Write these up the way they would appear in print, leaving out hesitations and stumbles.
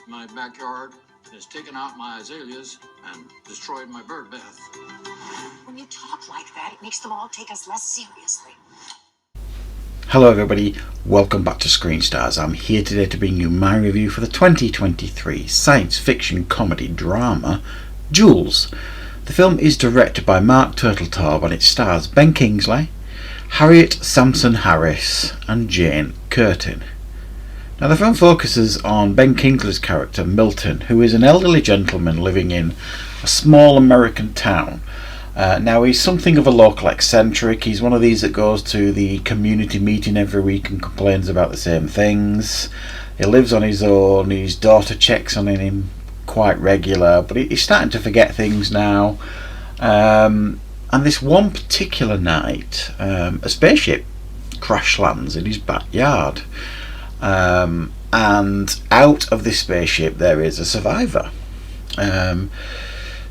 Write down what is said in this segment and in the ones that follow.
my backyard, has taken out my azaleas and destroyed my bird bath. When you talk like that, it makes them all take us less seriously. Hello everybody, welcome back to Screenstars. I'm here today to bring you my review for the 2023 science fiction comedy drama Jules. The film is directed by Mark Turtletaub and it stars Ben Kingsley, Harriet Sansom Harris and Jane Curtin. Now the film focuses on Ben Kingsley's character Milton, who is an elderly gentleman living in a small American town. Now he's something of a local eccentric. He's one of these that goes to the community meeting every week and complains about the same things. He lives on his own. His daughter checks on him quite regular, but he's starting to forget things now. And this one particular night, a spaceship crash lands in his backyard. And out of this spaceship there is a survivor.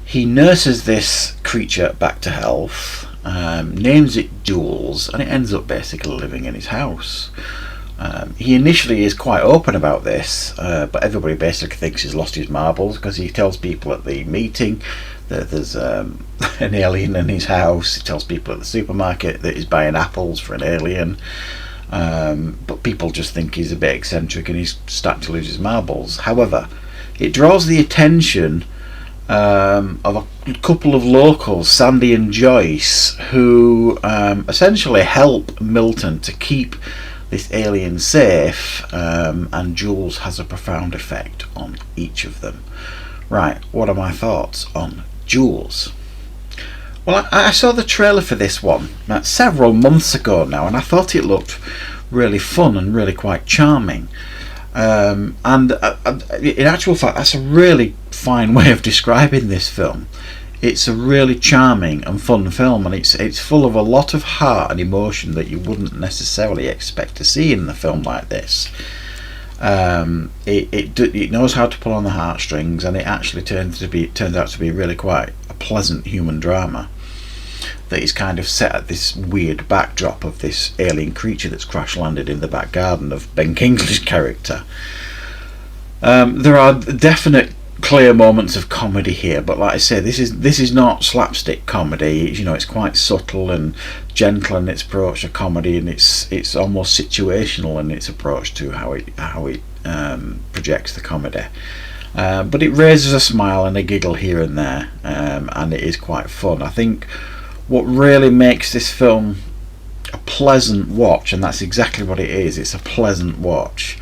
He nurses this creature back to health, names it Jules, and it ends up basically living in his house. He initially is quite open about this, but everybody basically thinks he's lost his marbles because he tells people at the meeting that there's an alien in his house. He tells people at the supermarket that he's buying apples for an alien. But people just think he's a bit eccentric and he's starting to lose his marbles. However, it draws the attention of a couple of locals, Sandy and Joyce, who essentially help Milton to keep this alien safe, and Jules has a profound effect on each of them. Right, what are my thoughts on Jules? Well, I saw the trailer for this one several months ago now, and I thought it looked really fun and really quite charming. And in actual fact, that's a really fine way of describing this film. It's a really charming and fun film, and it's full of a lot of heart and emotion that you wouldn't necessarily expect to see in a film like this. It knows how to pull on the heartstrings, and it actually turns out to be really quite a pleasant human drama that is kind of set at this weird backdrop of this alien creature that's crash landed in the back garden of Ben Kingsley's character. There are definite clear moments of comedy here, but like I say, this is not slapstick comedy. It's quite subtle and gentle in its approach to comedy, and it's almost situational in its approach to how it projects the comedy. But it raises a smile and a giggle here and there, and it is quite fun. I think what really makes this film a pleasant watch, and that's exactly what it is, it's a pleasant watch,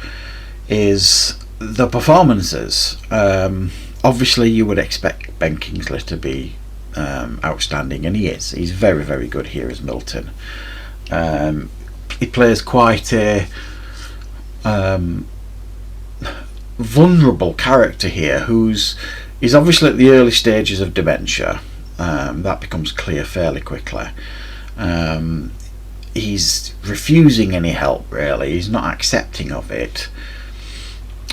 is the performances. Obviously you would expect Ben Kingsley to be outstanding, and he is. He's very, very good here as Milton. He plays quite a vulnerable character here who's obviously at the early stages of dementia. That becomes clear fairly quickly. He's refusing any help, really. He's not accepting of it.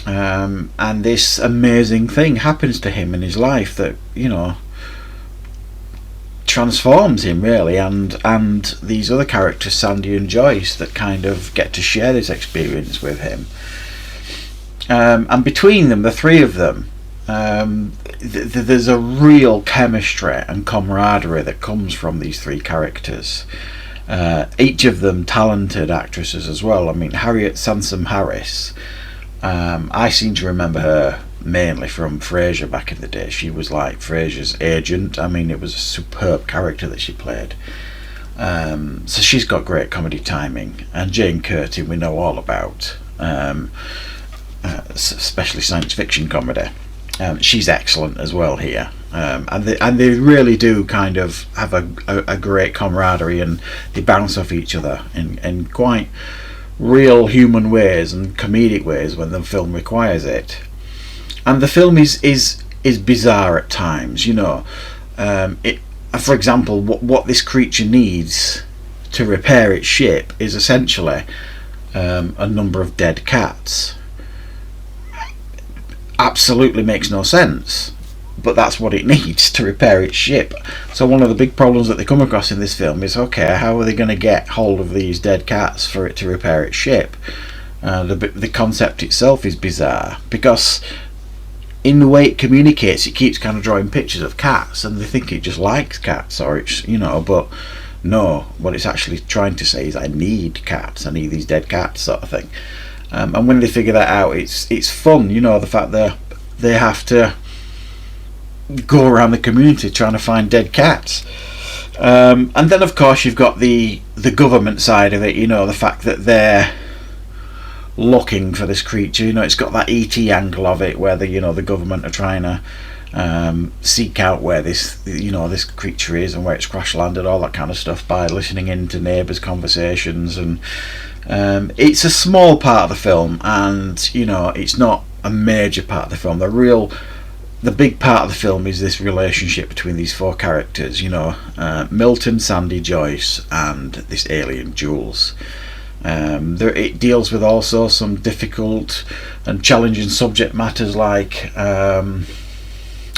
And this amazing thing happens to him in his life that, transforms him, really, and these other characters, Sandy and Joyce, that kind of get to share this experience with him. And between them, the three of them, there's a real chemistry and camaraderie that comes from these three characters. Each of them talented actresses as well. I mean, Harriet Sansom Harris, I seem to remember her mainly from Frasier back in the day. She was like Frasier's agent. I mean, it was a superb character that she played. So she's got great comedy timing. And Jane Curtin we know all about, especially science fiction comedy. She's excellent as well here, and they really do kind of have a great camaraderie, and they bounce off each other in quite real human ways and comedic ways when the film requires it. And the film is bizarre at times. For example, what this creature needs to repair its ship is essentially a number of dead cats. Absolutely makes no sense, but that's what it needs to repair its ship. So one of the big problems that they come across in this film is, okay, how are they going to get hold of these dead cats for it to repair its ship? The concept itself is bizarre, because in the way it communicates, it keeps kind of drawing pictures of cats, and they think it just likes cats, or it's, you know, but no, what it's actually trying to say is, I need cats, I need these dead cats, sort of thing. And when they figure that out, it's fun, you know, the fact that they have to go around the community trying to find dead cats. And then of course you've got the government side of it, you know, the fact that they're looking for this creature, you know, it's got that ET angle of it, where the government are trying to seek out where this, you know, this creature is and where it's crash landed, all that kind of stuff, by listening into neighbours' conversations. And it's a small part of the film, and you know, it's not a major part of the film. The big part of the film is this relationship between these four characters, you know, Milton, Sandy, Joyce, and this alien Jules. It deals with also some difficult and challenging subject matters like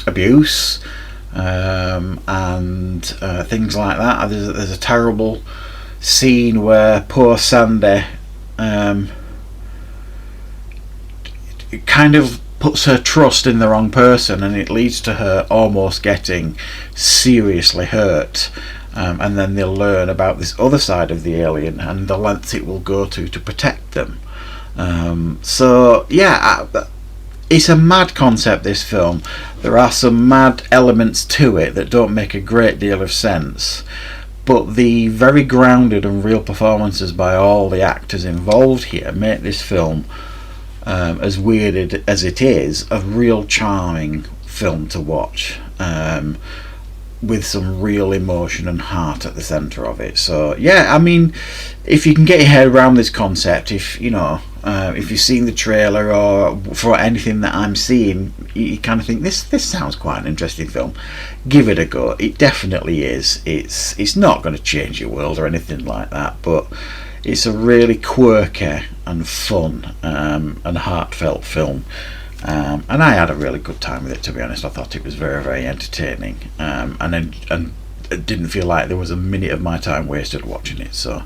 abuse and things like that. There's a terrible scene where poor Sandy it kind of puts her trust in the wrong person, and it leads to her almost getting seriously hurt. And then they'll learn about this other side of the alien and the lengths it will go to protect them. So yeah, it's a mad concept, this film. There are some mad elements to it that don't make a great deal of sense, but the very grounded and real performances by all the actors involved here make this film, as weird as it is, a real charming film to watch, with some real emotion and heart at the centre of it. So yeah, I mean, if you can get your head around this concept, if you know, if you've seen the trailer or for anything that I'm seeing, you kind of think this sounds quite an interesting film, give it a go. It definitely is. It's not going to change your world or anything like that, but it's a really quirky and fun and heartfelt film. And I had a really good time with it, to be honest. I thought it was very, very entertaining, and it didn't feel like there was a minute of my time wasted watching it. So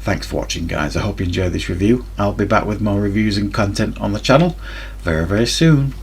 thanks for watching, guys. I hope you enjoyed this review. I'll be back with more reviews and content on the channel very, very soon.